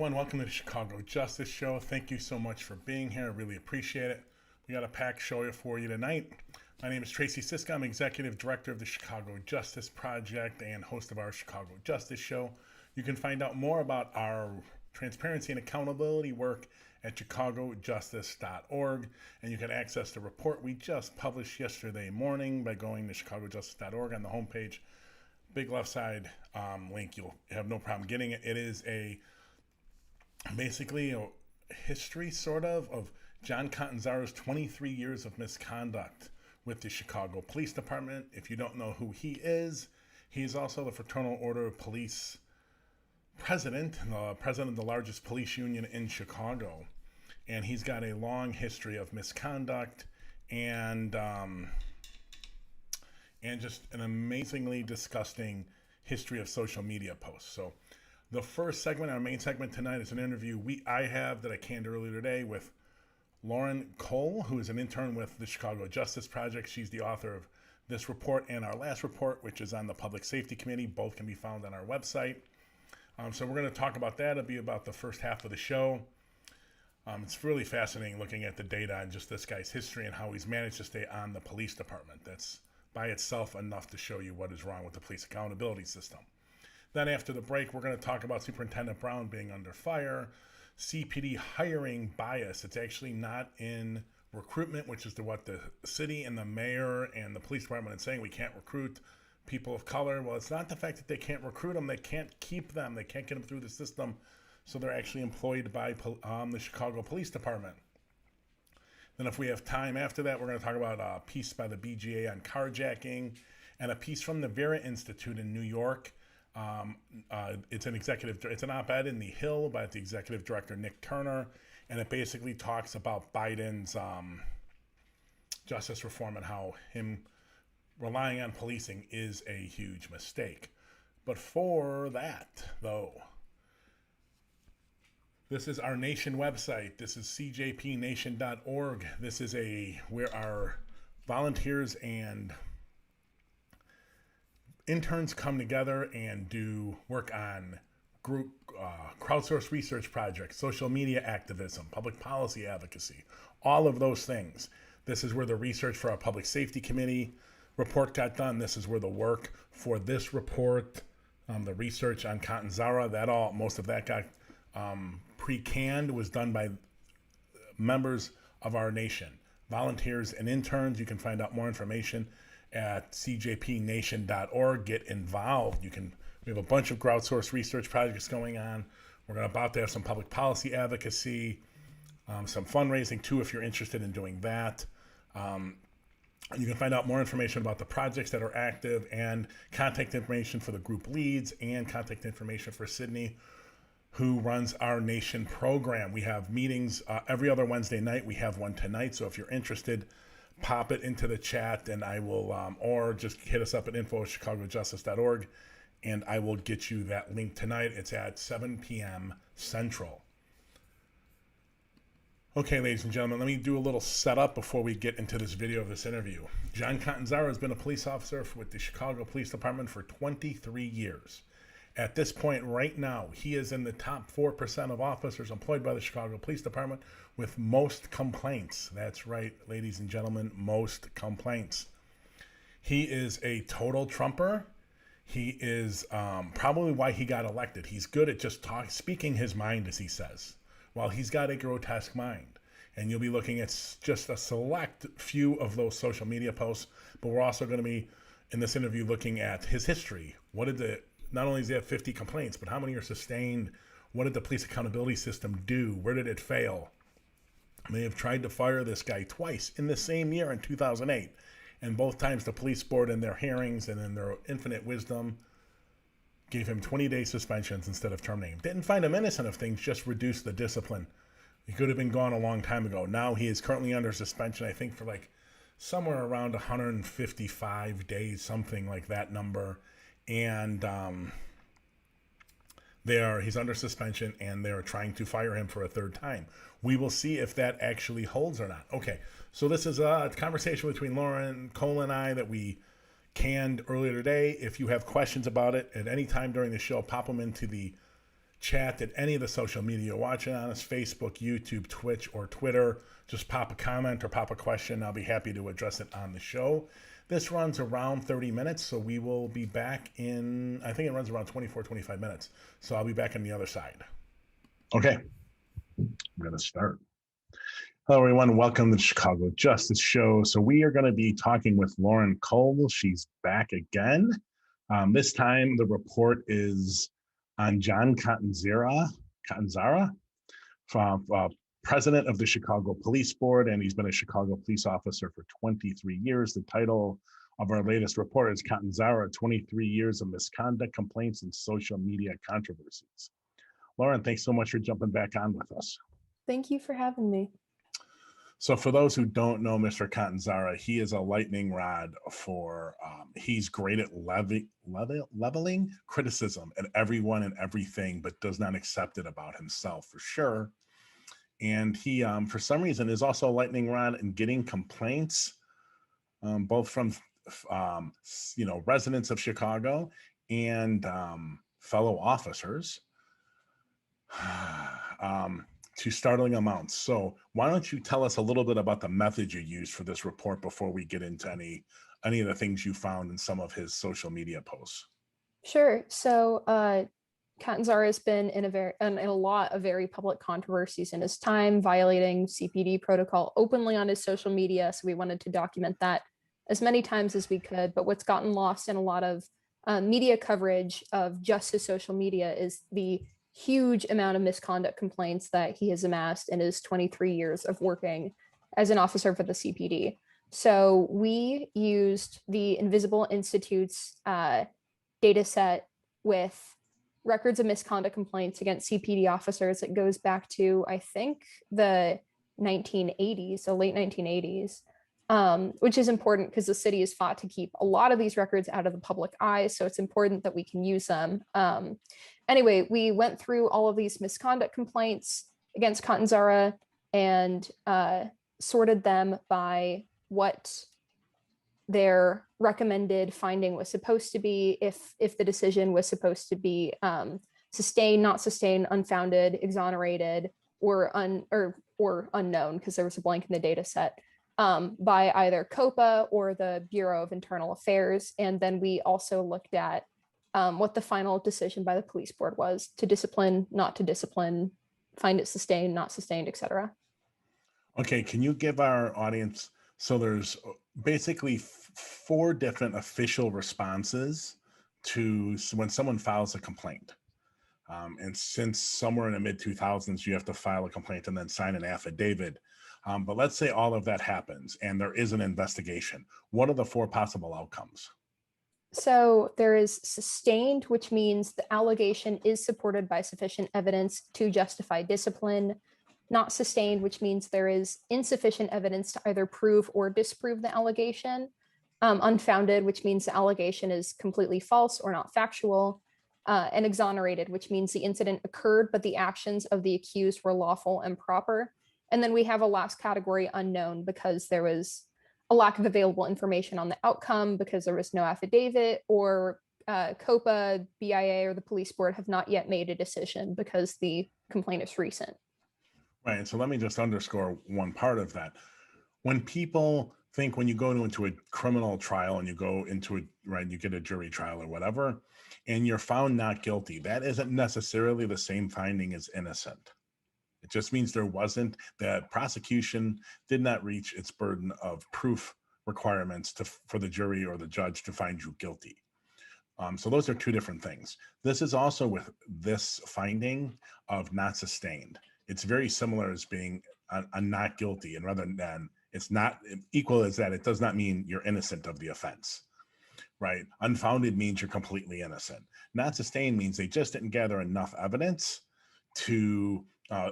everyone. Welcome to the Chicago Justice Show. Thank you so much for being here. I really appreciate it. We got a packed show for you tonight. My name is Tracy Siska. I'm Executive Director of the Chicago Justice Project and host of our Chicago Justice Show. You can find out more about our transparency and accountability work at chicagojustice.org, and you can access the report we just published yesterday morning by going to chicagojustice.org on the homepage. Big left side link. You'll have no problem getting it. It is basically a history sort of John Catanzara's 23 years of misconduct with the Chicago Police Department. If you don't know who he is also the Fraternal Order of Police president, the president of the largest police union in Chicago. And he's got a long history of misconduct and just an amazingly disgusting history of social media posts. So the first segment, our main segment tonight, is an interview I have that I canned earlier today with Lauren Cole, who is an intern with the Chicago Justice Project. She's the author of this report and our last report, which is on the Public Safety Committee. Both can be found on our website. So we're going to talk about that. It'll be about the first half of the show. It's really fascinating looking at the data and just this guy's history and how he's managed to stay on the police department. That's by itself enough to show you what is wrong with the police accountability system. Then after the break, we're going to talk about Superintendent Brown being under fire, CPD hiring bias. It's actually not in recruitment, which is what the city and the mayor and the police department are saying. We can't recruit people of color. Well, it's not the fact that they can't recruit them. They can't keep them. They can't get them through the system. So they're actually employed by the Chicago Police Department. Then if we have time after that, we're going to talk about a piece by the BGA on carjacking and a piece from the Vera Institute in New York. It's an op-ed in The Hill by the executive director, Nick Turner, and it basically talks about Biden's justice reform and how him relying on policing is a huge mistake. But for that, though, this is our nation website. This is cjpnation.org. This is where our volunteers and interns come together and do work on group crowdsourced research projects, social media activism, public policy advocacy, all of those things. This is where the research for our public safety committee report got done. This is where the work for this report, the research on Catanzara, most of that got pre-canned, was done by members of our nation, volunteers and interns. You can find out more information at cjpnation.org. Get involved. We have a bunch of crowdsourced research projects going on. We're about to have some public policy advocacy, some fundraising too, if you're interested in doing that. You can find out more information about the projects that are active and contact information for the group leads and contact information for Sydney, who runs our nation program. We have meetings every other Wednesday night. We have one tonight. So if you're interested, pop it into the chat and I will, or just hit us up at info@chicagojustice.org and I will get you that link tonight. It's at 7 p.m. Central. Okay, ladies and gentlemen, let me do a little setup before we get into this video of this interview. John Catanzara has been a police officer with the Chicago Police Department for 23 years. At this point right now, he is in the top 4% of officers employed by the Chicago Police Department with most complaints. That's right, ladies and gentlemen, most complaints. He is a total trumper. He is probably why he got elected. He's good at just speaking his mind, as he says. Well, he's got a grotesque mind. And you'll be looking at just a select few of those social media posts, but we're also going to be, in this interview, looking at his history. Not only does he have 50 complaints, but how many are sustained? What did the police accountability system do? Where did it fail? They have tried to fire this guy twice in the same year in 2008. And both times the police board in their hearings and in their infinite wisdom gave him 20-day suspensions instead of terminating him. Didn't find him innocent of things, just reduced the discipline. He could have been gone a long time ago. Now he is currently under suspension, I think, for somewhere around 155 days, something like that number. And he's under suspension and they're trying to fire him for a third time. We will see if that actually holds or not. Okay, so this is a conversation between Lauren Cole and I that we canned earlier today. If you have questions about it at any time during the show, pop them into the chat at any of the social media you're watching on us, Facebook, YouTube, Twitch, or Twitter. Just pop a comment or pop a question. I'll be happy to address it on the show. This runs around 30 minutes, so we will be back in, I think it runs around 24, 25 minutes. So I'll be back on the other side. Okay, I'm going to start. Hello, everyone. Welcome to the Chicago Justice Show. So we are going to be talking with Lauren Cole. She's back again. This time, the report is on John Catanzara, president of the Chicago Police Board, and he's been a Chicago police officer for 23 years. The title of our latest report is Catanzara, 23 Years of Misconduct, Complaints, and Social Media Controversies. Lauren, thanks so much for jumping back on with us. Thank you for having me. So for those who don't know Mr. Catanzara, he is a lightning rod for, he's great at leveling criticism at everyone and everything, but does not accept it about himself for sure. And he, for some reason, is also a lightning rod in getting complaints, both from, residents of Chicago and fellow officers to startling amounts. So why don't you tell us a little bit about the method you used for this report before we get into any of the things you found in some of his social media posts? Sure. So Catanzara has been in a lot of very public controversies in his time, violating CPD protocol openly on his social media. So we wanted to document that as many times as we could. But what's gotten lost in a lot of media coverage of just his social media is the huge amount of misconduct complaints that he has amassed in his 23 years of working as an officer for the CPD. So we used the Invisible Institute's data set with records of misconduct complaints against CPD officers. It goes back to, I think, the 1980s, so late 1980s, which is important because the city has fought to keep a lot of these records out of the public eye. So it's important that we can use them. Anyway, we went through all of these misconduct complaints against Catanzara and sorted them by what their recommended finding was supposed to be, if the decision was supposed to be sustained, not sustained, unfounded, exonerated, or unknown, because there was a blank in the data set, by either COPA or the Bureau of Internal Affairs. And then we also looked at what the final decision by the police board was, to discipline, not to discipline, find it sustained, not sustained, etc. Okay, can you give our audience, so there's basically 4 different official responses to when someone files a complaint. And since somewhere in the mid-2000s, you have to file a complaint and then sign an affidavit. But let's say all of that happens and there is an investigation. What are the 4 possible outcomes? So there is sustained, which means the allegation is supported by sufficient evidence to justify discipline. Not sustained, which means there is insufficient evidence to either prove or disprove the allegation. Unfounded, which means the allegation is completely false or not factual. And exonerated, which means the incident occurred, but the actions of the accused were lawful and proper. And then we have a last category, unknown, because there was a lack of available information on the outcome, because there was no affidavit, or COPA, BIA, or the police board have not yet made a decision because the complaint is recent. Right. And so let me just underscore one part of that. When people think, when you go into a criminal trial and you go into you get a jury trial or whatever, and you're found not guilty, that isn't necessarily the same finding as innocent. It just means that prosecution did not reach its burden of proof requirements for the jury or the judge to find you guilty. So those are 2 different things. This is also with this finding of not sustained. It's very similar as being a not guilty, and rather than it's not equal as that, it does not mean you're innocent of the offense, right? Unfounded means you're completely innocent. Not sustained means they just didn't gather enough evidence to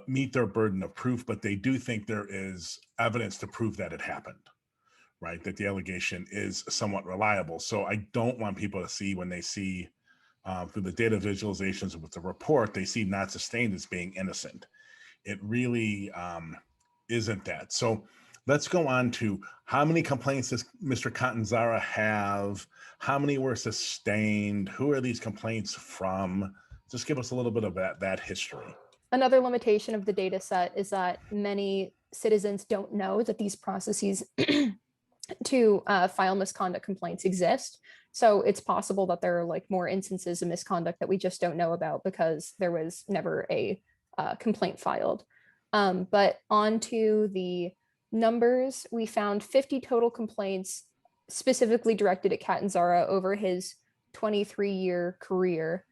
meet their burden of proof, but they do think there is evidence to prove that it happened, right? That the allegation is somewhat reliable. So I don't want people to see, when they see through the data visualizations with the report, they see not sustained as being innocent. It really isn't that. So let's go on to how many complaints does Mr. Catanzara have? How many were sustained? Who are these complaints from? just give us a little bit of that history. Another limitation of the data set is that many citizens don't know that these processes to file misconduct complaints exist. So it's possible that there are like more instances of misconduct that we just don't know about because there was never a complaint filed. But on to the numbers, we found 50 total complaints specifically directed at Catanzara over his 23-year career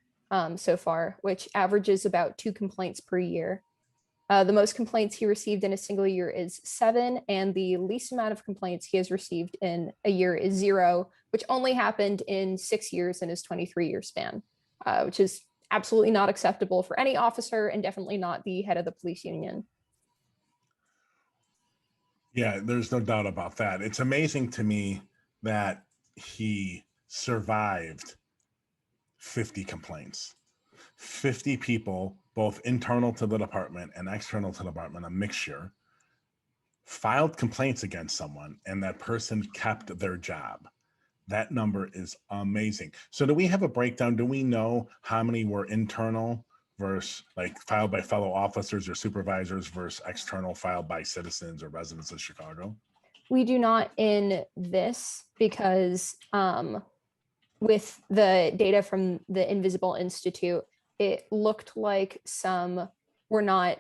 so far, which averages about 2 complaints per year. The most complaints he received in a single year is 7, and the least amount of complaints he has received in a year is 0, which only happened in 6 years in his 23-year span, which is absolutely not acceptable for any officer and definitely not the head of the police union. Yeah, there's no doubt about that. It's amazing to me that he survived 50 complaints. 50 people, both internal to the department and external to the department, a mixture, filed complaints against someone and that person kept their job. That number is amazing. So do we have a breakdown? Do we know how many were internal versus like filed by fellow officers or supervisors versus external filed by citizens or residents of Chicago? We do not in this because with the data from the Invisible Institute, it looked like some were not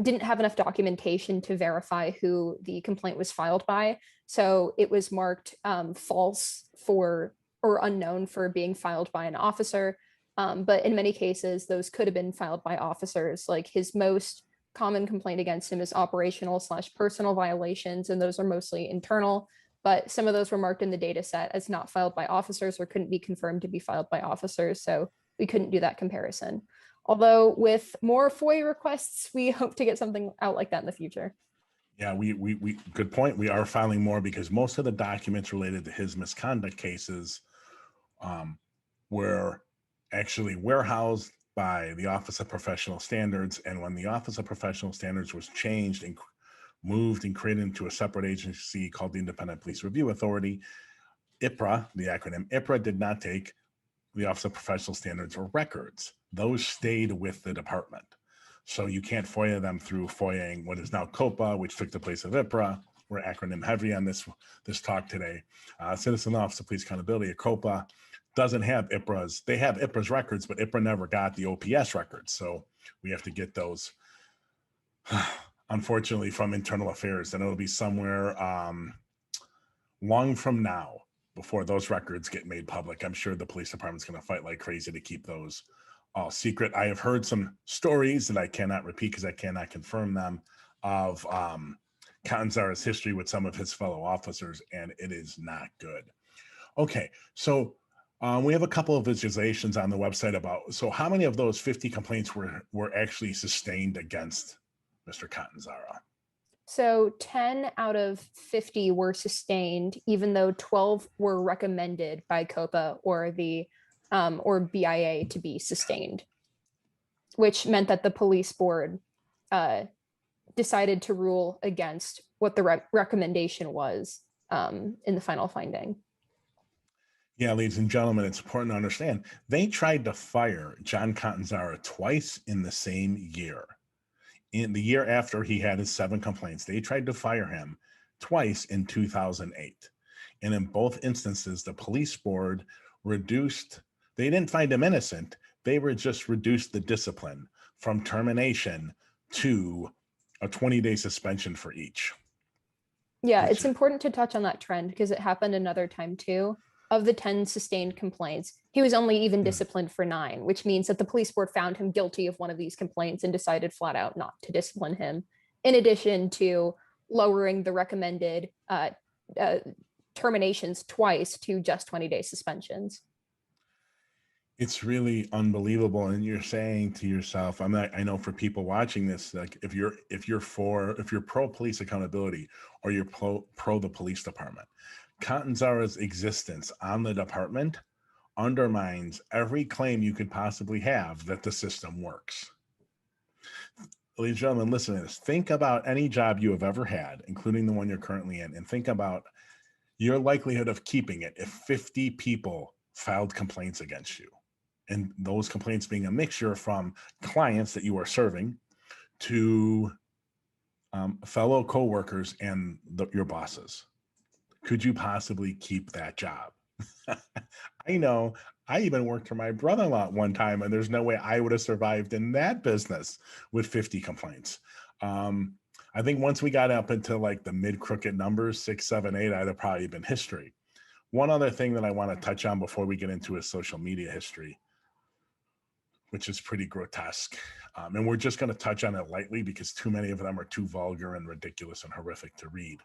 didn't have enough documentation to verify who the complaint was filed by. So it was marked false for or unknown for being filed by an officer. But in many cases, those could have been filed by officers. Like his most common complaint against him is operational/personal violations, and those are mostly internal. But some of those were marked in the data set as not filed by officers or couldn't be confirmed to be filed by officers. So we couldn't do that comparison. Although with more FOIA requests, we hope to get something out like that in the future. Yeah, we good point. We are filing more because most of the documents related to his misconduct cases were actually warehoused by the Office of Professional Standards. And when the Office of Professional Standards was changed and moved and created into a separate agency called the Independent Police Review Authority, IPRA, the acronym IPRA, did not take the Office of Professional Standards or records. Those stayed with the department. So you can't FOIA them through FOIAing what is now COPA, which took the place of IPRA. We're acronym heavy on this talk today. Citizen Office of Police Accountability, COPA, doesn't have IPRA's. They have IPRA's records, but IPRA never got the OPS records. So we have to get those, unfortunately, from internal affairs. And it'll be somewhere long from now before those records get made public. I'm sure the police department's going to fight like crazy to keep those all secret. I have heard some stories that I cannot repeat because I cannot confirm them of Catanzara's history with some of his fellow officers, and it is not good. Okay, so we have a couple of visualizations on the website about, so how many of those 50 complaints were actually sustained against Mr. Catanzara? So 10 out of 50 were sustained, even though 12 were recommended by COPA or the or BIA to be sustained, which meant that the police board decided to rule against what the recommendation was in the final finding. Yeah, ladies and gentlemen, it's important to understand they tried to fire John Catanzara twice in the same year. In the year after he had his 7 complaints, they tried to fire him twice in 2008. And in both instances, the police board they didn't find him innocent. They were just reduced the discipline from termination to a 20-day suspension for each. Yeah, it's important to touch on that trend because it happened another time too. Of the 10 sustained complaints, he was only even disciplined for 9, which means that the police board found him guilty of one of these complaints and decided flat out not to discipline him, in addition to lowering the recommended terminations twice to just 20-day suspensions. It's really unbelievable. And you're saying to yourself, I know for people watching this, like if you're pro police accountability or you're pro the police department, Catanzara's existence on the department undermines every claim you could possibly have that the system works. Ladies and gentlemen, listen to this. Think about any job you have ever had, including the one you're currently in, and think about your likelihood of keeping it if 50 people filed complaints against you and those complaints being a mixture from clients that you are serving to fellow coworkers and your bosses. Could you possibly keep that job? I know I even worked for my brother-in-law one time, and there's no way I would have survived in that business with 50 complaints. I think once we got up into like the mid-crooked numbers, 6, 7, 8, I'd have probably been history. One other thing that I want to touch on before we get into his social media history, which is pretty grotesque. And we're just going to touch on it lightly because too many of them are too vulgar and ridiculous and horrific to read.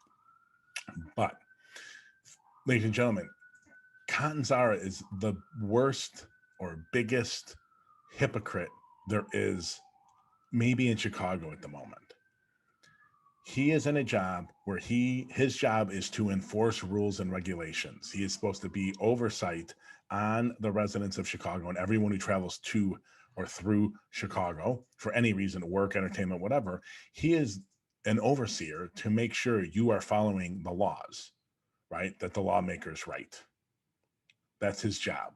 But, ladies and gentlemen, Catanzara is the worst or biggest hypocrite there is maybe in Chicago at the moment. He is in a job where his job is to enforce rules and regulations. He is supposed to be oversight on the residents of Chicago and everyone who travels to or through Chicago for any reason, work, entertainment, whatever. He is an overseer to make sure you are following the laws, right? That the lawmakers write. That's his job.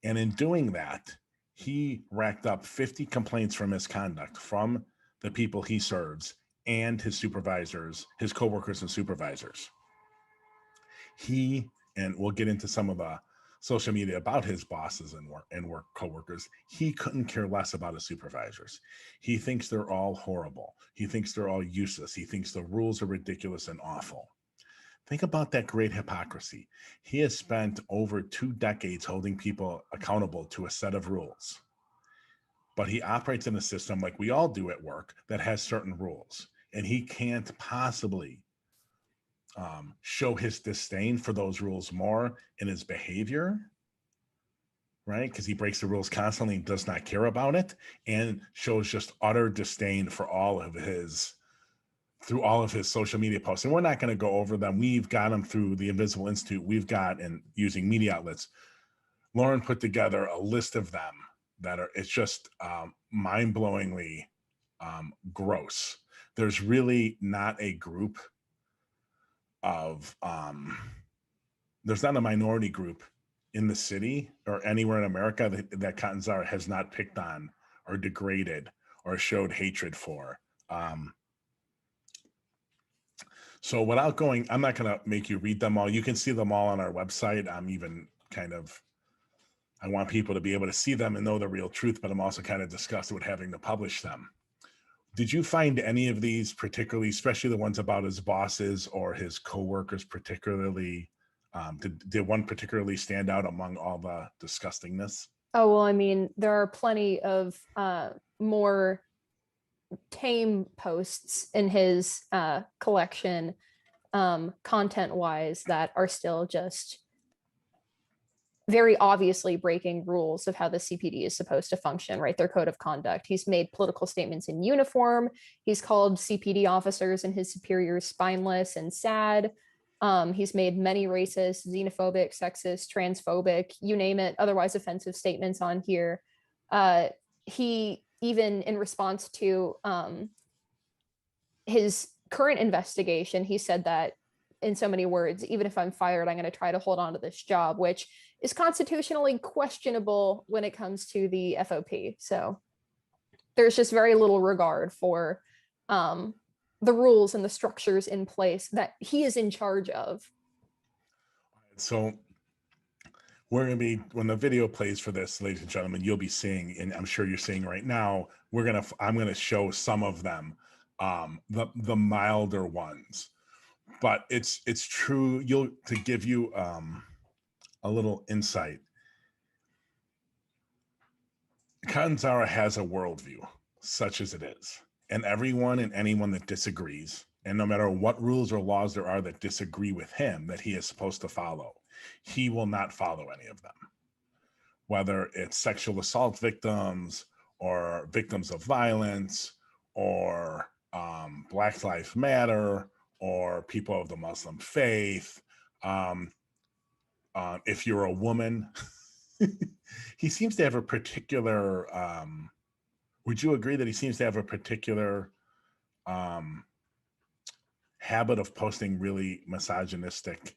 And in doing that, he racked up 50 complaints for misconduct from the people he serves and his supervisors, his coworkers and supervisors. And we'll get into some of the social media about his bosses and work coworkers. He couldn't care less about his supervisors. He thinks they're all horrible. He thinks they're all useless. He thinks the rules are ridiculous and awful. Think about that great hypocrisy. He has spent over 2 decades holding people accountable to a set of rules. But he operates in a system like we all do at work that has certain rules. And he can't possibly show his disdain for those rules more in his behavior, right? Because he breaks the rules constantly and does not care about it, and shows just utter disdain for through all of his social media posts. And we're not going to go over them. We've got them through the Invisible Institute. And using media outlets. Lauren put together a list of them it's just mind-blowingly gross. There's really not a group of, there's not a minority group in the city or anywhere in America that Catanzara has not picked on or degraded or showed hatred for. So without going, I'm not going to make you read them all. You can see them all on our website. I want people to be able to see them and know the real truth, but I'm also kind of disgusted with having to publish them. Did you find any of these particularly, especially the ones about his bosses or his coworkers particularly, did one particularly stand out among all the disgustingness? Oh, well, I mean, there are plenty of more tame posts in his collection, content-wise, that are still just very obviously breaking rules of how the CPD is supposed to function, right? Their code of conduct. He's made political statements in uniform. He's called CPD officers and his superiors spineless and sad. He's made many racist, xenophobic, sexist, transphobic, you name it, otherwise offensive statements on here. He even, in response to his current investigation, he said that in so many words, even if I'm fired, I'm going to try to hold on to this job, which is constitutionally questionable when it comes to the FOP. So there's just very little regard for the rules and the structures in place that he is in charge of. So we're going to be, when the video plays for this, ladies and gentlemen, you'll be seeing, and I'm sure you're seeing right now, I'm going to show some of them, the milder ones. But it's true. To give you a little insight, Catanzara has a worldview, such as it is, and everyone and anyone that disagrees, and no matter what rules or laws there are that disagree with him that he is supposed to follow, he will not follow any of them. Whether it's sexual assault victims or victims of violence or Black Lives Matter or people of the Muslim faith. If you're a woman, he seems to have a particular, would you agree that he seems to have a particular habit of posting really misogynistic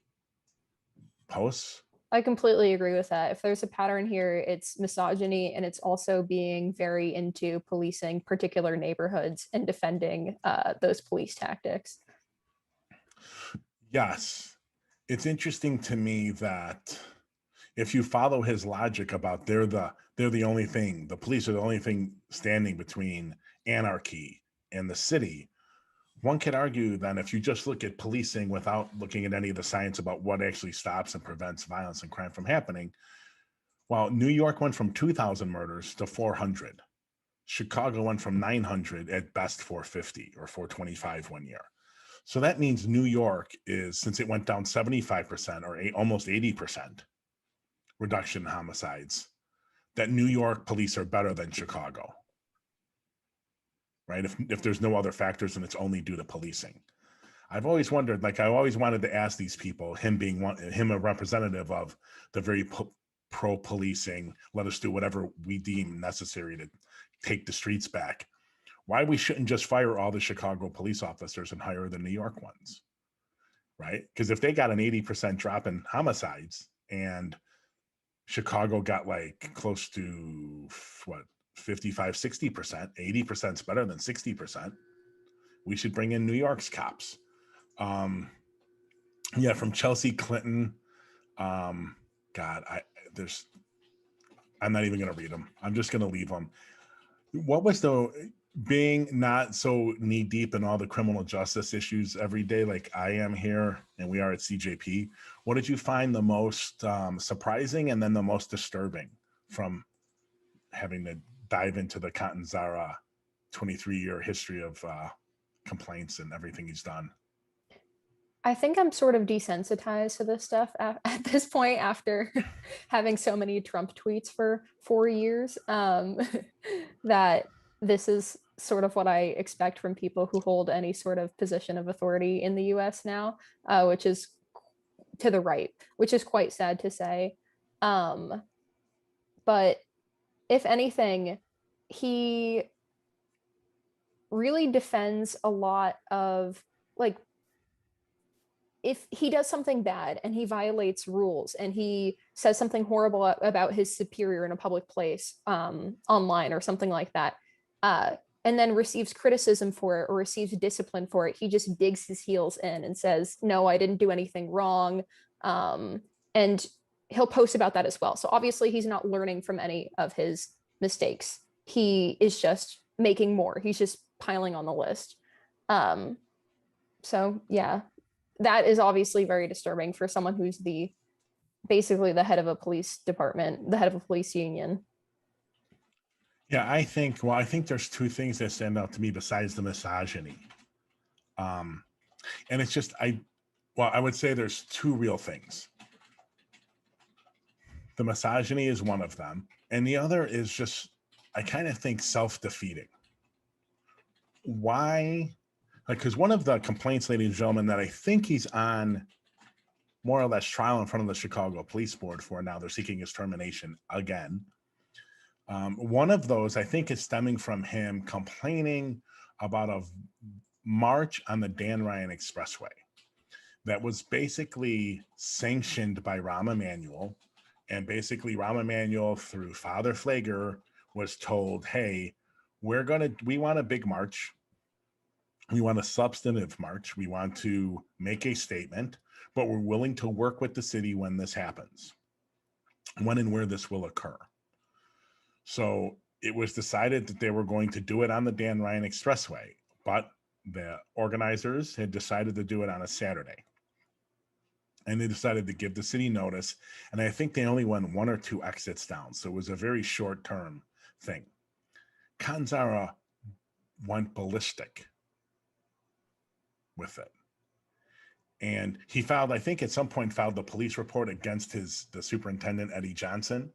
posts? I completely agree with that. If there's a pattern here, it's misogyny, and it's also being very into policing particular neighborhoods and defending those police tactics. Yes. It's interesting to me that if you follow his logic about they're the only thing, the police are the only thing standing between anarchy and the city, one could argue then if you just look at policing without looking at any of the science about what actually stops and prevents violence and crime from happening, well, New York went from 2,000 murders to 400. Chicago went from 900 at best 450 or 425 one year. So that means New York is, since it went down 75% or almost 80% reduction in homicides, that New York police are better than Chicago, right? If there's no other factors and it's only due to policing. I've always wondered, like I always wanted to ask these people, him being him a representative of the very pro policing, let us do whatever we deem necessary to take the streets back, why we shouldn't just fire all the Chicago police officers and hire the New York ones, right? Because if they got an 80% drop in homicides and Chicago got like close to what, 55, 60%, 80% is better than 60%. We should bring in New York's cops. Yeah, from Chelsea Clinton. God, I'm not even going to read them. I'm just going to leave them. What was the being not so knee deep in all the criminal justice issues every day, like I am here and we are at CJP? What did you find the most surprising and then the most disturbing from having to dive into the Catanzara 23-year history of complaints and everything he's done? I think I'm sort of desensitized to this stuff at this point after having so many Trump tweets for 4 years, that this is sort of what I expect from people who hold any sort of position of authority in the US now, which is to the right, which is quite sad to say. Um, but if anything, he really defends a lot of, like, if he does something bad and he violates rules and he says something horrible about his superior in a public place, online or something like that, and then receives criticism for it or receives discipline for it, he just digs his heels in and says, no, I didn't do anything wrong. And he'll post about that as well. So obviously he's not learning from any of his mistakes. He is just making more. He's just piling on the list. So yeah, that is obviously very disturbing for someone who's basically the head of a police department, the head of a police union. Yeah, I think there's two things that stand out to me besides the misogyny. Um, and it's just, I would say there's two real things. The misogyny is one of them. And the other is just, I kind of think self-defeating. Why? Like, because one of the complaints, ladies and gentlemen, that I think he's on more or less trial in front of the Chicago Police Board for now, they're seeking his termination again. One of those, I think, is stemming from him complaining about a march on the Dan Ryan Expressway that was basically sanctioned by Rahm Emanuel. And basically, Rahm Emanuel, through Father Flager, was told, hey, we want a big march. We want a substantive march. We want to make a statement, but we're willing to work with the city when this happens, when and where this will occur. So it was decided that they were going to do it on the Dan Ryan Expressway, but the organizers had decided to do it on a Saturday. And they decided to give the city notice. And I think they only went one or two exits down. So it was a very short term thing. Catanzara went ballistic with it. And he filed, I think at some point, filed the police report against the superintendent, Eddie Johnson,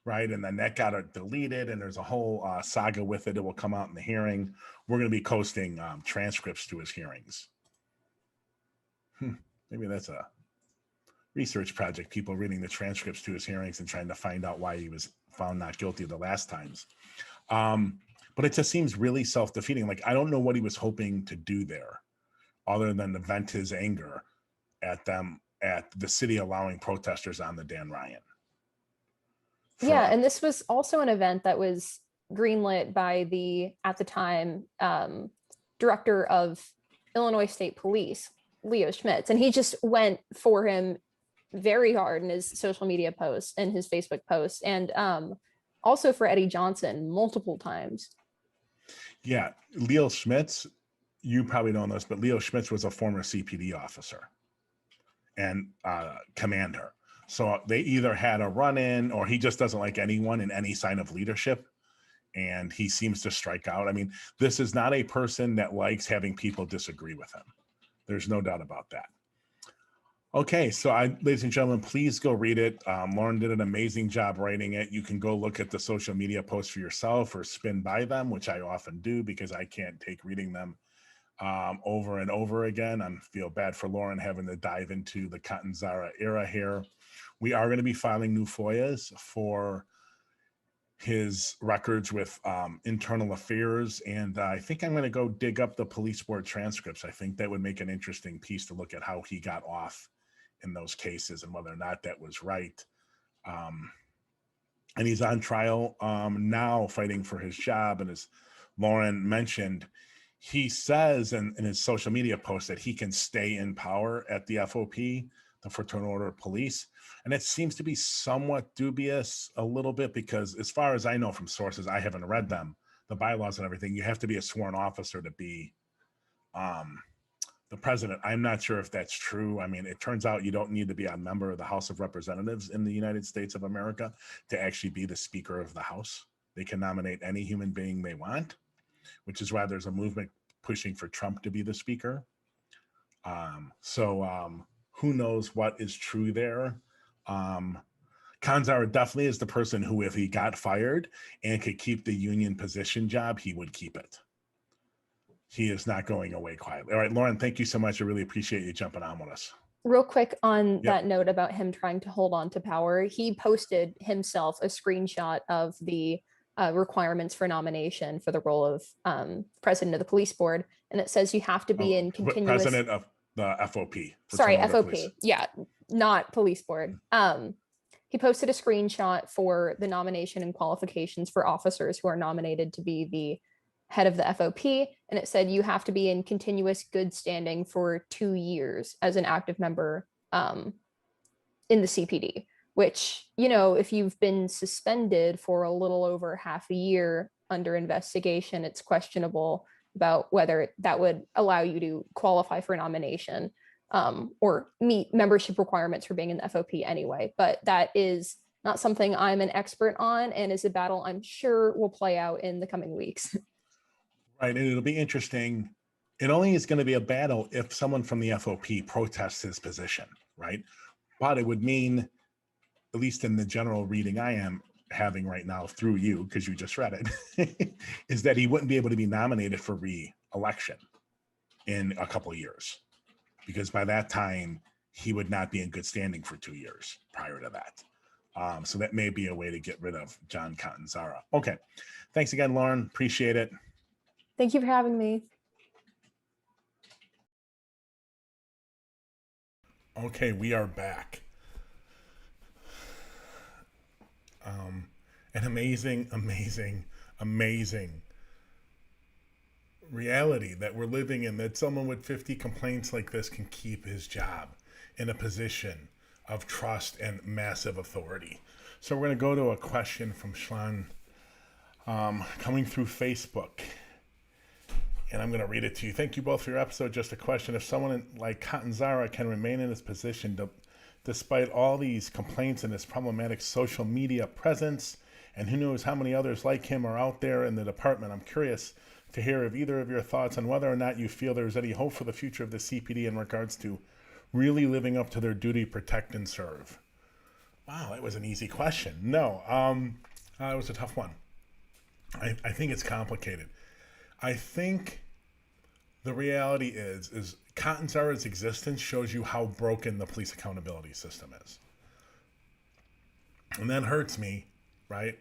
right? And then that got deleted, and there's a whole saga with it. It will come out in the hearing. We're going to be posting transcripts to his hearings. Maybe that's a research project, people reading the transcripts to his hearings and trying to find out why he was found not guilty the last times. But it just seems really self-defeating. Like, I don't know what he was hoping to do there other than to vent his anger at them at the city allowing protesters on the Dan Ryan. Yeah, and this was also an event that was greenlit by the, at the time, director of Illinois State Police, Leo Schmitz, and he just went for him very hard in his social media posts and his Facebook posts, and also for Eddie Johnson multiple times. Yeah, Leo Schmitz, you probably don't know this, but Leo Schmitz was a former CPD officer and commander. So they either had a run-in or he just doesn't like anyone in any sign of leadership. And he seems to strike out. I mean, this is not a person that likes having people disagree with him. There's no doubt about that. Okay, so ladies and gentlemen, please go read it. Lauren did an amazing job writing it. You can go look at the social media posts for yourself or spin by them, which I often do because I can't take reading them over and over again. I feel bad for Lauren having to dive into the Catanzara era here. We are going to be filing new FOIAs for his records with internal affairs. And I think I'm going to go dig up the police board transcripts. I think that would make an interesting piece to look at how he got off in those cases and whether or not that was right. And he's on trial now fighting for his job. And as Lauren mentioned, he says in his social media post that he can stay in power at the FOP, the Fraternal Order of Police. And it seems to be somewhat dubious a little bit because as far as I know from sources, I haven't read them, the bylaws and everything, you have to be a sworn officer to be the president. I'm not sure if that's true. I mean, it turns out you don't need to be a member of the House of Representatives in the United States of America to actually be the Speaker of the House. They can nominate any human being they want, which is why there's a movement pushing for Trump to be the Speaker. Who knows what is true there. Catanzara definitely is the person who, if he got fired and could keep the union position job, he would keep it. He is not going away quietly. All right, Lauren, thank you so much. I really appreciate you jumping on with us. Real quick on that note about him trying to hold on to power, he posted himself a screenshot of the requirements for nomination for the role of president of the police board. And it says you have to be in continuous... President of the FOP. Sorry, FOP. Yeah, not police board. He posted a screenshot for the nomination and qualifications for officers who are nominated to be the head of the FOP, and it said you have to be in continuous good standing for 2 years as an active member in the CPD, which, you know, if you've been suspended for a little over half a year under investigation, it's questionable about whether that would allow you to qualify for a nomination or meet membership requirements for being in the FOP anyway. But that is not something I'm an expert on, and is a battle I'm sure will play out in the coming weeks. Right, and it'll be interesting. It only is going to be a battle if someone from the FOP protests his position, right? But it would mean, at least in the general reading I am having right now through you, because you just read it, is that he wouldn't be able to be nominated for re-election in a couple of years, because by that time he would not be in good standing for 2 years prior to that. So that may be a way to get rid of John Catanzara. Okay, thanks again, Lauren. Appreciate it. Thank you for having me. Okay, we are back. An amazing reality that we're living in, that someone with 50 complaints like this can keep his job in a position of trust and massive authority. So we're going to go to a question from Sean coming through Facebook. And I'm going to read it to you. Thank you both for your episode. Just a question. If someone like Catanzara can remain in his position despite all these complaints and his problematic social media presence, and who knows how many others like him are out there in the department, I'm curious to hear of either of your thoughts on whether or not you feel there's any hope for the future of the CPD in regards to really living up to their duty, protect, and serve. Wow, that was an easy question. No, it was a tough one. I think it's complicated. I think the reality is Catanzara's existence shows you how broken the police accountability system is. And that hurts me, right?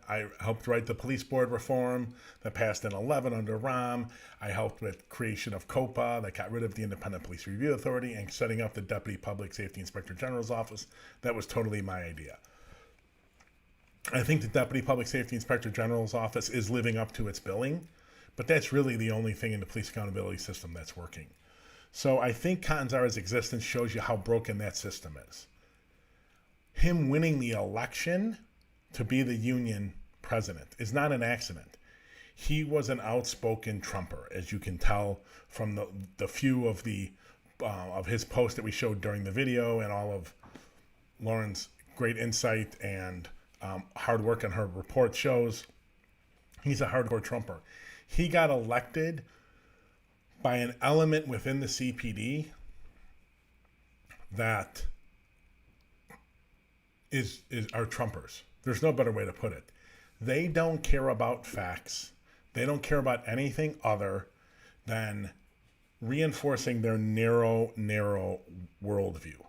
I helped write the police board reform that passed in 11 under Rahm. I helped with creation of COPA that got rid of the Independent Police Review Authority and setting up the Deputy Public Safety Inspector General's office. That was totally my idea. I think the Deputy Public Safety Inspector General's office is living up to its billing, but that's really the only thing in the police accountability system that's working. So I think Catanzara's existence shows you how broken that system is. Him winning the election to be the union president is not an accident. He was an outspoken Trumper, as you can tell from the few of his posts that we showed during the video, and all of Lauren's great insight and hard work on her report shows. He's a hardcore Trumper. He got elected by an element within the CPD that are Trumpers. There's no better way to put it. They don't care about facts. They don't care about anything other than reinforcing their narrow worldview.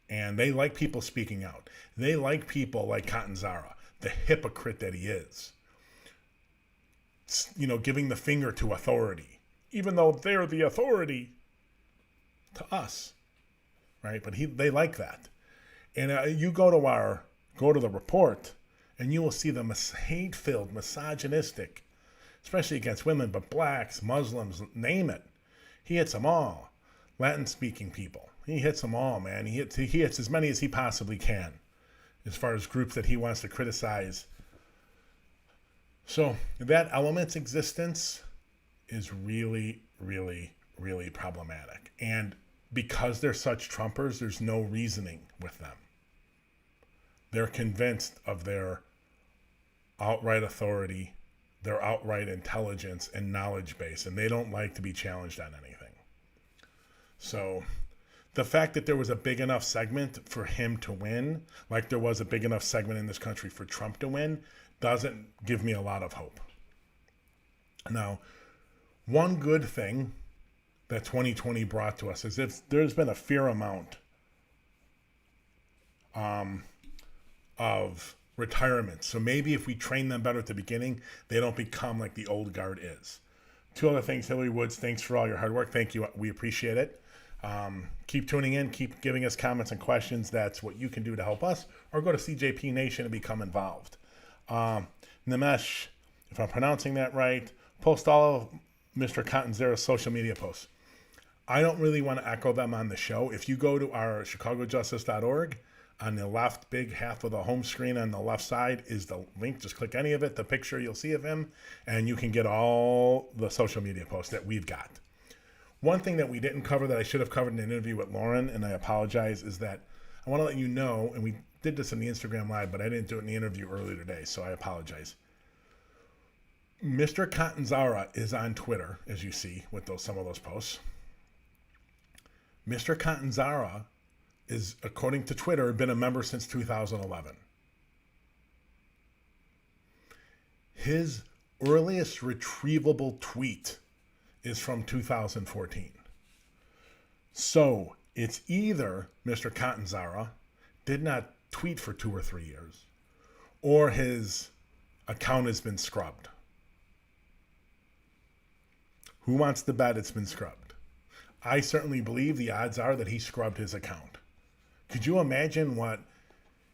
And they like people speaking out. They like people like Catanzara, the hypocrite that he is. Giving the finger to authority, even though they're the authority to us, right? But they like that. And you go to the report, and you will see the hate-filled, misogynistic, especially against women, but blacks, Muslims, name it. He hits them all. Latin-speaking people. He hits them all, man. He hits as many as he possibly can as far as groups that he wants to criticize. So that element's existence is really, really, really problematic. And because they're such Trumpers, there's no reasoning with them. They're convinced of their outright authority, their outright intelligence and knowledge base, and they don't like to be challenged on anything. So the fact that there was a big enough segment for him to win, like there was a big enough segment in this country for Trump to win, doesn't give me a lot of hope. Now, one good thing that 2020 brought to us is there's been a fair amount of retirement. So maybe if we train them better at the beginning, they don't become like the old guard is. Two other things, Hillary Woods, thanks for all your hard work. Thank you. We appreciate it. Keep tuning in. Keep giving us comments and questions. That's what you can do to help us. Or go to CJP Nation and become involved. Nimesh, if I'm pronouncing that right, post all of Mr. Catanzara's social media posts. I don't really want to echo them on the show. If you go to our chicagojustice.org, on the left, big half of the home screen on the left side is the link. Just click any of it, the picture you'll see of him, and you can get all the social media posts that we've got. One thing that we didn't cover that I should have covered in an interview with Lauren, and I apologize, is that I want to let you know, and we did this in the Instagram Live, but I didn't do it in the interview earlier today, so I apologize. Mr. Catanzara is on Twitter, as you see with some of those posts. Mr. Catanzara is, according to Twitter, been a member since 2011. His earliest retrievable tweet is from 2014. So it's either Mr. Catanzara did not tweet for 2 or 3 years, or his account has been scrubbed. Who wants to bet it's been scrubbed? I certainly believe the odds are that he scrubbed his account. Could you imagine what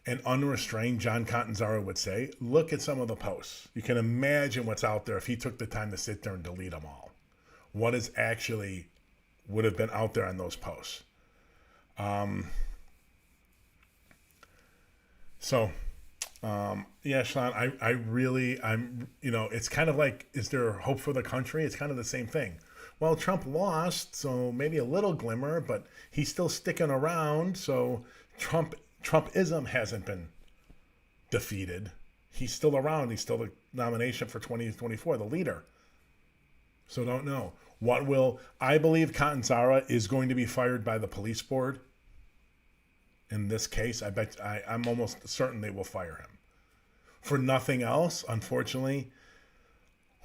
an unrestrained John Catanzara would say? Look at some of the posts. You can imagine what's out there if he took the time to sit there and delete them all. What is actually would have been out there on those posts. Yeah, Sean, it's kind of like, is there hope for the country? It's kind of the same thing. Well, Trump lost, so maybe a little glimmer, but he's still sticking around. So Trumpism hasn't been defeated. He's still around. He's still the nomination for 2024, the leader. So don't know. I believe Catanzara is going to be fired by the police board. In this case, I'm almost certain they will fire him. For nothing else, unfortunately,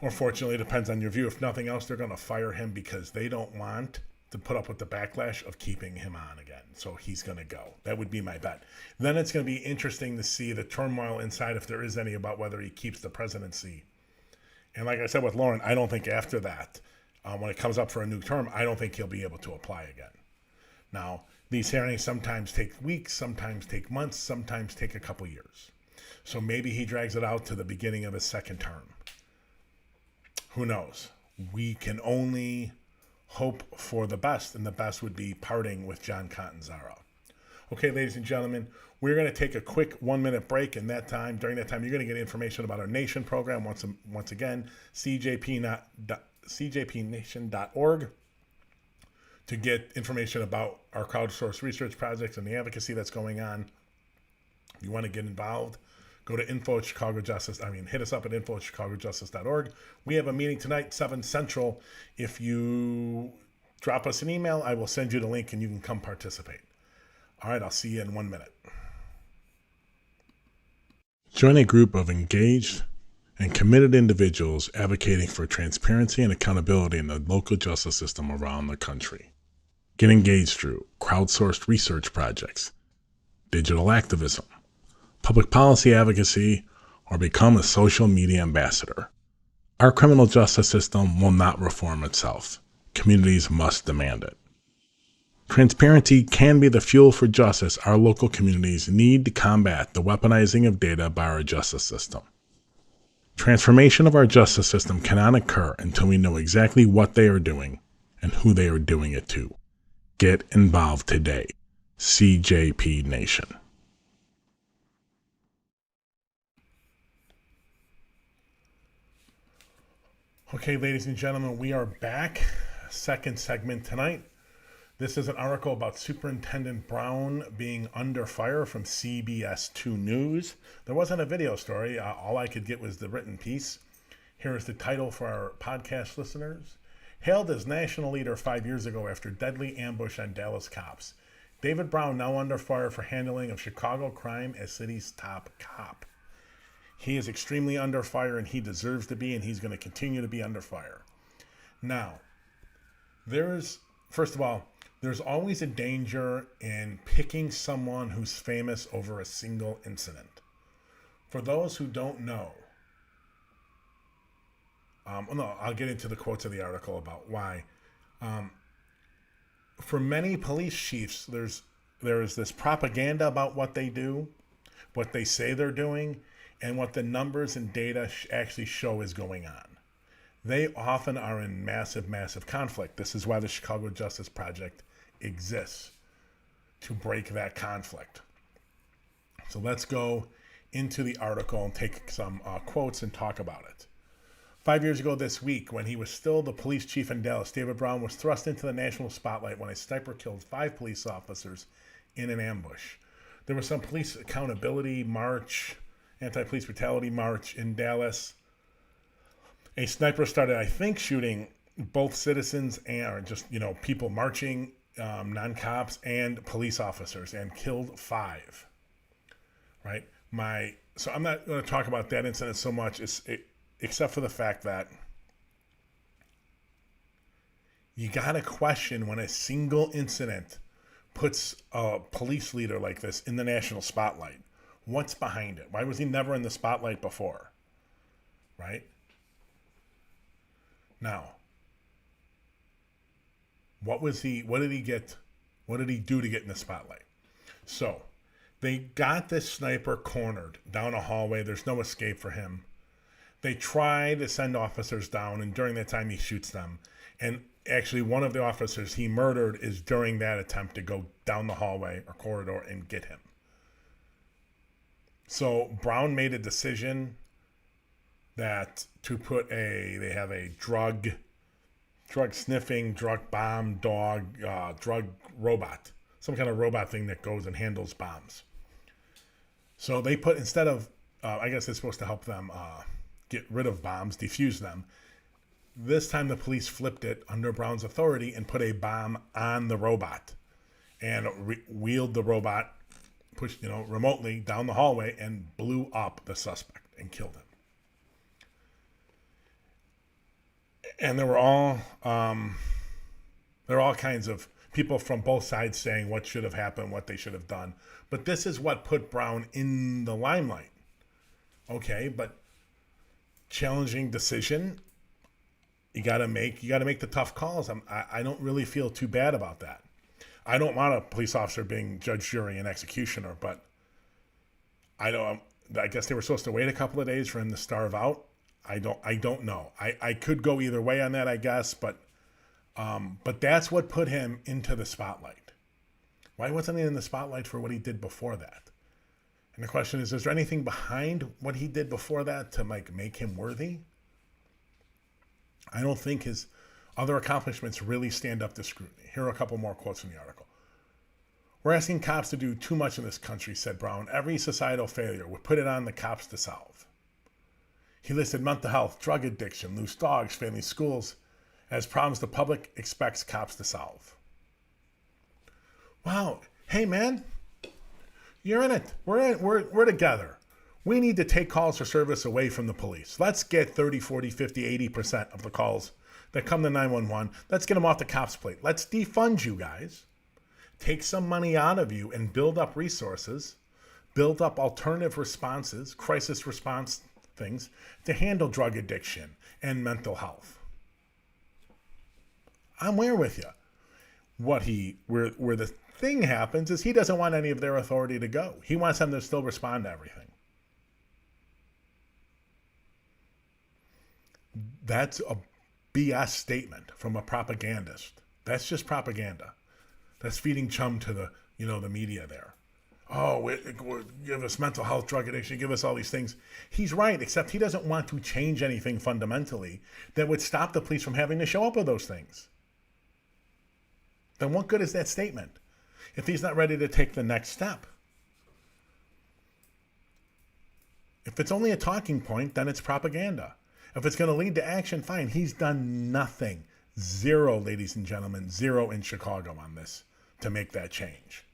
or fortunately, it depends on your view. If nothing else, they're going to fire him because they don't want to put up with the backlash of keeping him on again. So he's going to go. That would be my bet. Then it's going to be interesting to see the turmoil inside, if there is any, about whether he keeps the presidency. And like I said with Lauren, I don't think after that, when it comes up for a new term, I don't think he'll be able to apply again. Now, these hearings sometimes take weeks, sometimes take months, sometimes take a couple years. So maybe he drags it out to the beginning of his second term. Who knows? We can only hope for the best, and the best would be parting with John Catanzara. Okay, ladies and gentlemen, we're going to take a quick 1-minute break, and during that time, you're going to get information about our Nation program. Once again, cjpnation.org, to get information about our crowdsourced research projects and the advocacy that's going on. If you want to get involved, go to hit us up at info@chicagojustice.org. We have a meeting tonight, 7 Central. If you drop us an email, I will send you the link and you can come participate. All right, I'll see you in 1 minute. Join a group of engaged and committed individuals advocating for transparency and accountability in the local justice system around the country. Get engaged through crowdsourced research projects, digital activism, public policy advocacy, or become a social media ambassador. Our criminal justice system will not reform itself. Communities must demand it. Transparency can be the fuel for justice our local communities need to combat the weaponizing of data by our justice system. Transformation of our justice system cannot occur until we know exactly what they are doing and who they are doing it to. Get involved today. CJP Nation. Okay, ladies and gentlemen, we are back. Second segment tonight. This is an article about Superintendent Brown being under fire from CBS 2 News. There wasn't a video story. All I could get was the written piece. Here is the title for our podcast listeners. Hailed as national leader 5 years ago after deadly ambush on Dallas cops, David Brown now under fire for handling of Chicago crime as city's top cop. He is extremely under fire, and he deserves to be, and he's going to continue to be under fire. Now, first of all, there's always a danger in picking someone who's famous over a single incident. For those who don't know, I'll get into the quotes of the article about why. For many police chiefs, there is this propaganda about what they do, what they say they're doing, and what the numbers and data actually show is going on. They often are in massive, massive conflict. This is why the Chicago Justice Project exists, to break that conflict. So let's go into the article and take some quotes and talk about it. 5 years ago this week, when he was still the police chief in Dallas, David Brown was thrust into the national spotlight when a sniper killed 5 police officers in an ambush. There was some police accountability march, anti-police brutality march in Dallas. A sniper started, I think, shooting both citizens or just, people marching, non-cops and police officers, and killed 5. Right? So I'm not going to talk about that incident so much, except for the fact that you got to question when a single incident puts a police leader like this in the national spotlight. What's behind it? Why was he never in the spotlight before? Right? Now, what did he do to get in the spotlight? So, they got this sniper cornered down a hallway. There's no escape for him. They try to send officers down, and during that time he shoots them. And actually one of the officers he murdered is during that attempt to go down the hallway or corridor and get him. So Brown made a decision that they have a drug sniffing, drug bomb dog, drug robot, some kind of robot thing that goes and handles bombs. So they put, instead of, I guess it's supposed to help them get rid of bombs, defuse them. This time the police flipped it under Brown's authority and put a bomb on the robot and wheeled the robot, pushed remotely down the hallway, and blew up the suspect and killed him. And they were all There are all kinds of people from both sides saying what should have happened, what they should have done. But this is what put Brown in the limelight. Okay, but challenging decision, you got to make the tough calls. I don't really feel too bad about that. I don't want a police officer being judge, jury, and executioner, but I guess they were supposed to wait a couple of days for him to starve out. I don't know. I could go either way on that, I guess, but that's what put him into the spotlight. Why wasn't he in the spotlight for what he did before that? And the question is there anything behind what he did before that to make him worthy? I don't think his other accomplishments really stand up to scrutiny. Here are a couple more quotes from the article. We're asking cops to do too much in this country, said Brown. Every societal failure would put it on the cops to solve. He listed mental health, drug addiction, loose dogs, failing schools as problems the public expects cops to solve. Wow. Hey, man, you're in it. We're together. We need to take calls for service away from the police. Let's get 30, 40, 50, 80% of the calls that come to 911. Let's get them off the cops' plate. Let's defund you guys. Take some money out of you and build up resources, build up alternative responses, crisis response things to handle drug addiction and mental health. I'm there with you. Where the thing happens is he doesn't want any of their authority to go. He wants them to still respond to everything. That's a BS statement from a propagandist. That's just propaganda. That's feeding chum to the media there. Oh, give us mental health, drug addiction, give us all these things. He's right, except he doesn't want to change anything fundamentally that would stop the police from having to show up with those things. Then what good is that statement if he's not ready to take the next step? If it's only a talking point, then it's propaganda. If it's going to lead to action, fine. He's done nothing. Zero, ladies and gentlemen, zero in Chicago on this to make that change.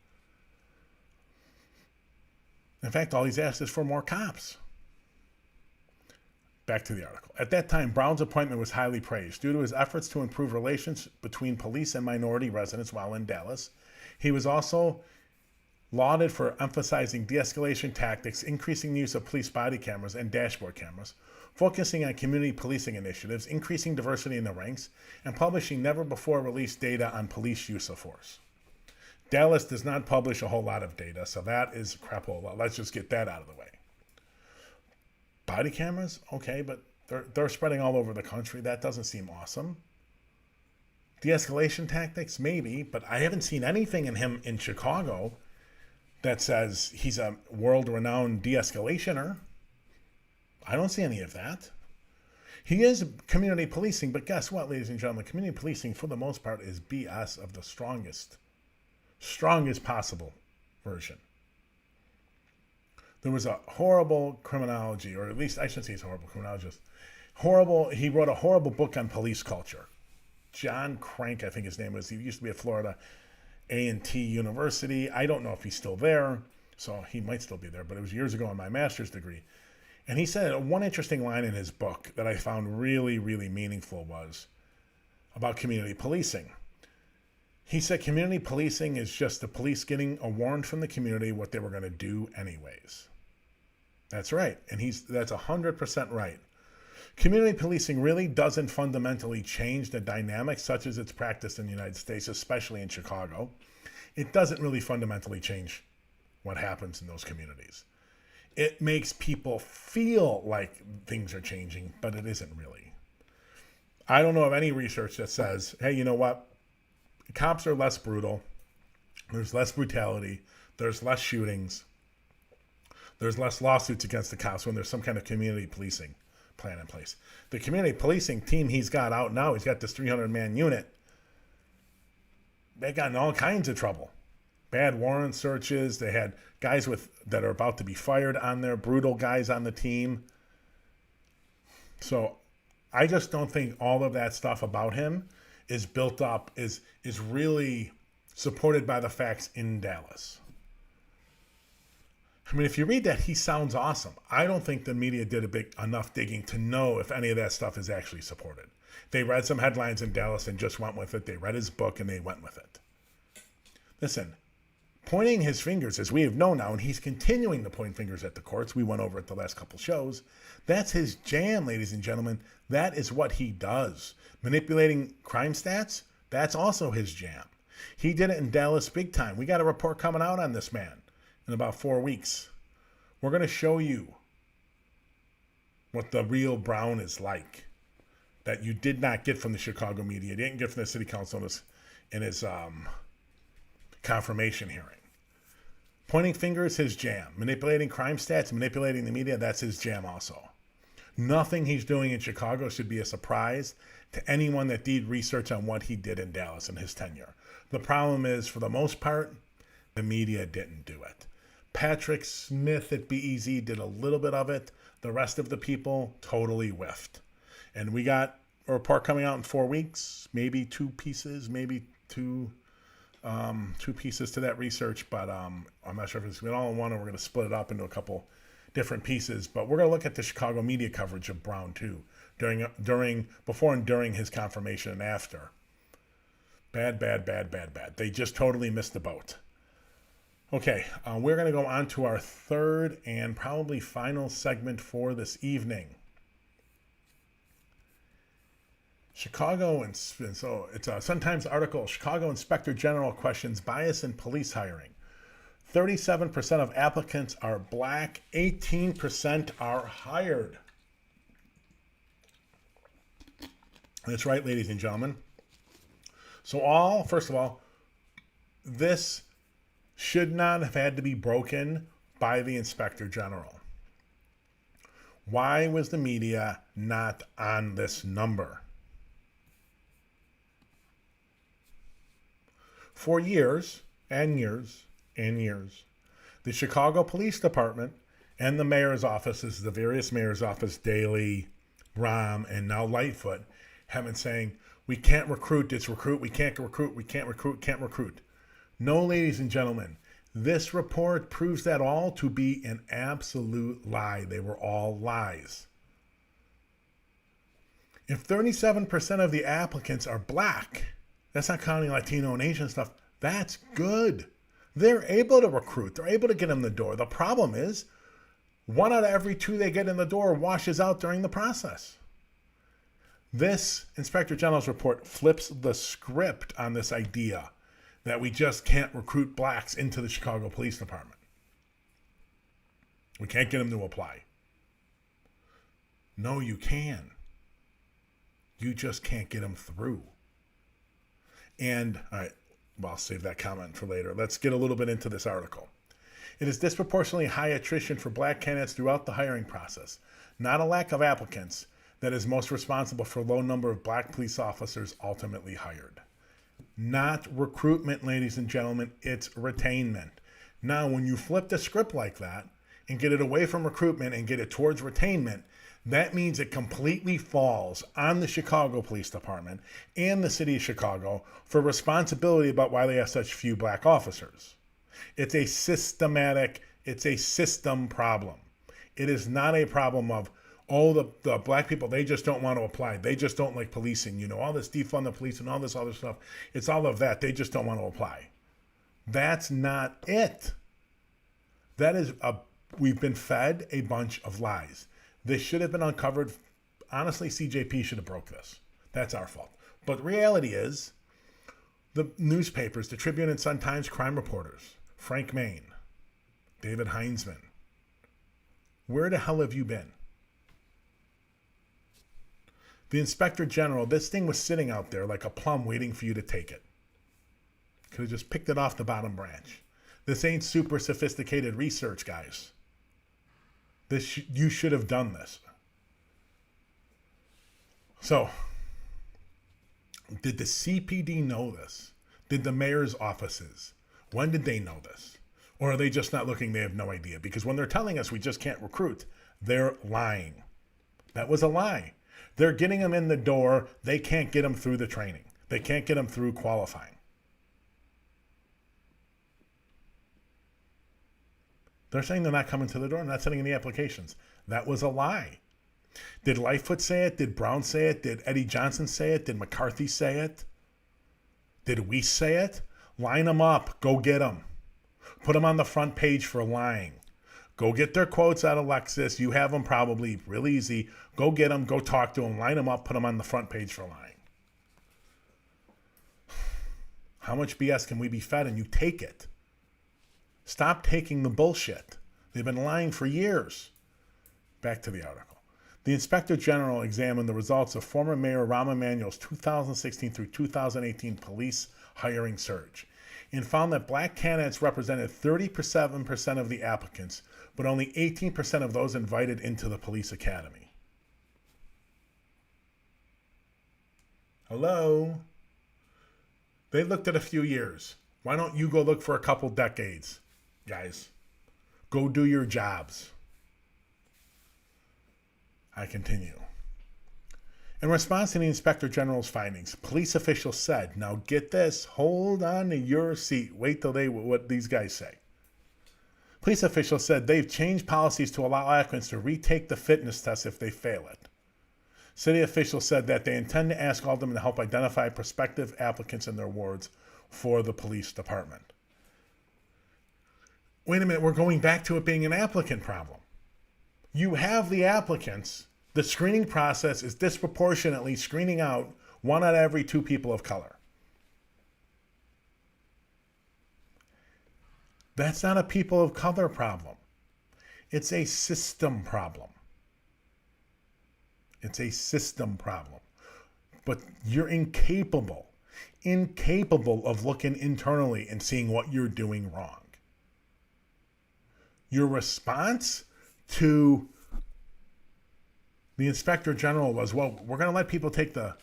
In fact, all he's asked is for more cops. Back to the article. At that time, Brown's appointment was highly praised. Due to his efforts to improve relations between police and minority residents while in Dallas, he was also lauded for emphasizing de-escalation tactics, increasing the use of police body cameras and dashboard cameras, focusing on community policing initiatives, increasing diversity in the ranks, and publishing never-before-released data on police use of force. Dallas does not publish a whole lot of data, so that is crapola. Let's just get that out of the way. Body cameras? Okay, but they're spreading all over the country. That doesn't seem awesome. De-escalation tactics? Maybe, but I haven't seen anything in him in Chicago that says he's a world-renowned de-escalationer. I don't see any of that. He is community policing, but guess what, ladies and gentlemen? Community policing, for the most part, is BS of the strongest possible version. There was a horrible criminology, or at least I shouldn't say he's a horrible criminologist. He wrote a horrible book on police culture. John Crank, I think his name was. He used to be at Florida A&T University. I don't know if he's still there, so he might still be there, but it was years ago on my master's degree. And he said one interesting line in his book that I found really, really meaningful was about community policing. He said community policing is just the police getting a warrant from the community what they were going to do anyways. That's right. And that's 100% right. Community policing really doesn't fundamentally change the dynamics such as it's practiced in the United States, especially in Chicago. It doesn't really fundamentally change what happens in those communities. It makes people feel like things are changing, but it isn't really. I don't know of any research that says, hey, you know what? Cops are less brutal. There's less brutality. There's less shootings. There's less lawsuits against the cops when there's some kind of community policing plan in place. The community policing team he's got out now, he's got this 300-man unit. They got in all kinds of trouble. Bad warrant searches. They had guys that are about to be fired on there, brutal guys on the team. So I just don't think all of that stuff about him is built up, is really supported by the facts in Dallas. I mean, if you read that, he sounds awesome. I don't think the media did enough digging to know if any of that stuff is actually supported. They read some headlines in Dallas and just went with it. They read his book and they went with it. Listen, pointing his fingers, as we have known now, and he's continuing to point fingers at the courts. We went over it the last couple shows. That's his jam, ladies and gentlemen. That is what he does. Manipulating crime stats, that's also his jam. He did it in Dallas big time. We got a report coming out on this man in about 4 weeks. We're going to show you what the real Brown is like that you did not get from the Chicago media. You didn't get from the city council in his confirmation hearing. Pointing fingers, his jam. Manipulating crime stats, manipulating the media, that's his jam also. Nothing he's doing in Chicago should be a surprise to anyone that did research on what he did in Dallas in his tenure. The problem is, for the most part, the media didn't do it. Patrick Smith at BEZ did a little bit of it. The rest of the people totally whiffed. And we got a report coming out in 4 weeks, maybe two pieces to that research, but I'm not sure if it's going to be all in one, or we're going to split it up into a couple different pieces. But we're going to look at the Chicago media coverage of Brown too, before and during his confirmation and after. Bad. They just totally missed the boat. Okay, we're going to go on to our third and probably final segment for this evening. Chicago, and so it's a Sun-Times article, Chicago Inspector General questions bias in police hiring. 37% of applicants are black, 18% are hired. That's right, ladies and gentlemen. So first of all, this should not have had to be broken by the Inspector General. Why was the media not on this number? For years and years and years, the Chicago Police Department and the mayor's offices, the various mayor's office, Daley, Rahm, and now Lightfoot, have been saying, we can't recruit, we can't recruit. No, ladies and gentlemen, this report proves that all to be an absolute lie. They were all lies. If 37% of the applicants are black, that's not counting Latino and Asian stuff, that's good. They're able to recruit. They're able to get in the door. The problem is, 1 out of every 2 they get in the door washes out during the process. This Inspector General's report flips the script on this idea that we just can't recruit blacks into the Chicago Police Department. We can't get them to apply. No, you can. You just can't get them through. And, all right, well, I'll save that comment for later. Let's get a little bit into this article. It is disproportionately high attrition for black candidates throughout the hiring process, not a lack of applicants, that is most responsible for a low number of black police officers ultimately hired. Not recruitment, ladies and gentlemen, it's retainment. Now, when you flip the script like that and get it away from recruitment and get it towards retainment, that means it completely falls on the Chicago Police Department and the city of Chicago for responsibility about why they have such few black officers. It's a system problem. It is not a problem of, the black people, they just don't want to apply. They just don't like policing. All this defund the police and all this other stuff. It's all of that. They just don't want to apply. That's not it. We've been fed a bunch of lies. This should have been uncovered. Honestly, CJP should have broke this. That's our fault. But the reality is, the newspapers, the Tribune and Sun-Times crime reporters, Frank Main, David Heinzman, where the hell have you been? The Inspector General, this thing was sitting out there like a plum waiting for you to take it. Could have just picked it off the bottom branch. This ain't super sophisticated research, guys. You should have done this. So, did the CPD know this? Did the mayor's offices? When did they know this? Or are they just not looking? They have no idea. Because when they're telling us we just can't recruit, they're lying. That was a lie. They're getting them in the door. They can't get them through the training. They can't get them through qualifying. They're saying they're not coming to the door, not sending any applications. That was a lie. Did Lightfoot say it? Did Brown say it? Did Eddie Johnson say it? Did McCarthy say it? Did we say it? Line them up. Go get them. Put them on the front page for lying. Go get their quotes out of Lexis. You have them probably real easy. Go get them. Go talk to them. Line them up. Put them on the front page for lying. How much BS can we be fed and you take it? Stop taking the bullshit. They've been lying for years. Back to the article. The Inspector General examined the results of former Mayor Rahm Emanuel's 2016 through 2018 police hiring surge and found that black candidates represented 37% of the applicants, but only 18% of those invited into the police academy. Hello? They looked at a few years. Why don't you go look for a couple decades, guys? Go do your jobs. I continue. In response to the Inspector General's findings, police officials said, now get this, hold on to your seat. Wait till what these guys say. Police officials said they've changed policies to allow applicants to retake the fitness test if they fail it. City officials said that they intend to ask aldermen to help identify prospective applicants in their wards for the police department. Wait a minute, we're going back to it being an applicant problem. You have the applicants. The screening process is disproportionately screening out 1 out of every 2 people of color. That's not a people of color problem. It's a system problem. It's a system problem. But you're incapable of looking internally and seeing what you're doing wrong. Your response to the Inspector General was, well, we're going to let people take the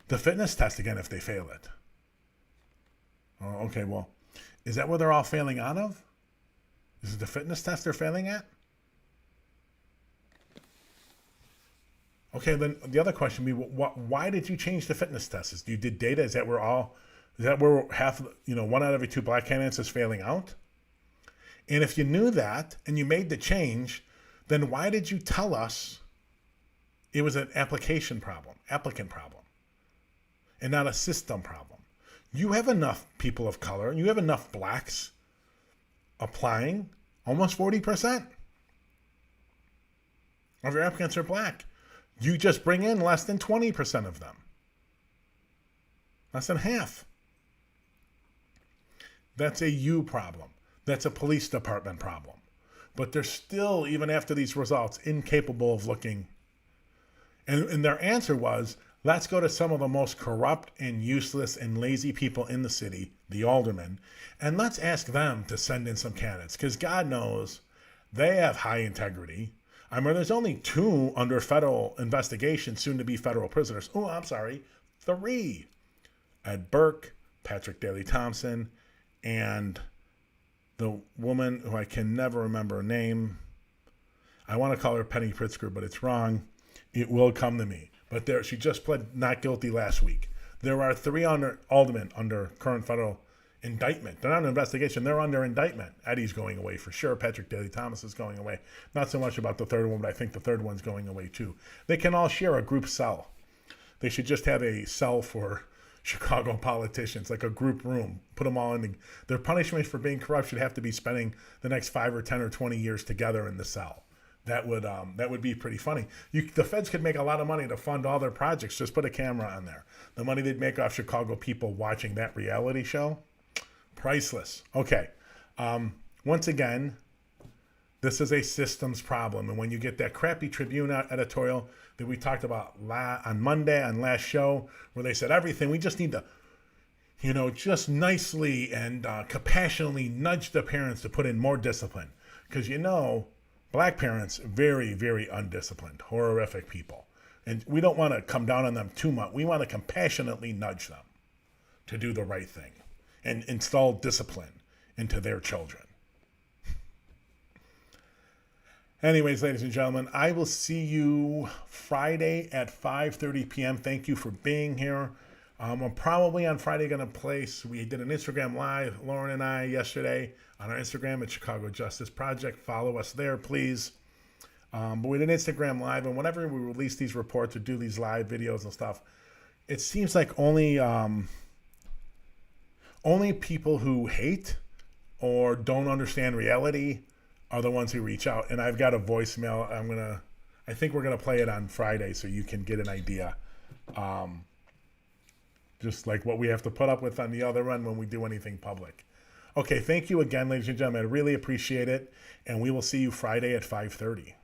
fitness test again if they fail it. Oh, okay, well, is that what they're all failing out of? Is it the fitness test they're failing at? Okay, then the other question would be, why did you change the fitness test? You did data? Is that where 1 out of every 2 black candidates is failing out? And if you knew that and you made the change, then why did you tell us it was an applicant problem, and not a system problem? You have enough people of color, you have enough blacks applying. Almost 40% of your applicants are black. You just bring in less than 20% of them. Less than half. That's a you problem. That's a police department problem. But they're still, even after these results, incapable of looking. And their answer was, let's go to some of the most corrupt and useless and lazy people in the city, the aldermen, and let's ask them to send in some candidates. Because God knows they have high integrity. I mean, there's only 2 under federal investigation, soon to be federal prisoners. Oh, I'm sorry, 3. Ed Burke, Patrick Daley Thompson, and the woman who I can never remember her name. I want to call her Penny Pritzker, but it's wrong. It will come to me. But she just pled not guilty last week. There are 3 aldermen under current federal indictment. They're not under investigation. They're under indictment. Eddie's going away for sure. Patrick Daley Thomas is going away. Not so much about the 3rd one, but I think the 3rd one's going away too. They can all share a group cell. They should just have a cell for Chicago politicians, like a group room. Put them all in. Their punishment for being corrupt should have to be spending the next 5 or 10 or 20 years together in the cell. That would be pretty funny. The feds could make a lot of money to fund all their projects. Just put a camera on there. The money they'd make off Chicago people watching that reality show, priceless. Okay. Once again, this is a systems problem. And when you get that crappy Tribune editorial that we talked about on Monday on last show, where they said everything, we just need to, just nicely and compassionately nudge the parents to put in more discipline. Because black parents, very, very undisciplined, horrific people. And we don't want to come down on them too much. We want to compassionately nudge them to do the right thing and install discipline into their children. Anyways, ladies and gentlemen, I will see you Friday at 5:30 p.m. Thank you for being here. I'm probably on Friday going to place. We did an Instagram Live, Lauren and I, yesterday on our Instagram at Chicago Justice Project. Follow us there, please. But with an Instagram Live, and whenever we release these reports or do these live videos and stuff, it seems like only people who hate or don't understand reality are the ones who reach out. And I've got a voicemail. I think we're gonna play it on Friday so you can get an idea. Just like what we have to put up with on the other end when we do anything public. Okay, thank you again, ladies and gentlemen. I really appreciate it. And we will see you Friday at 5:30.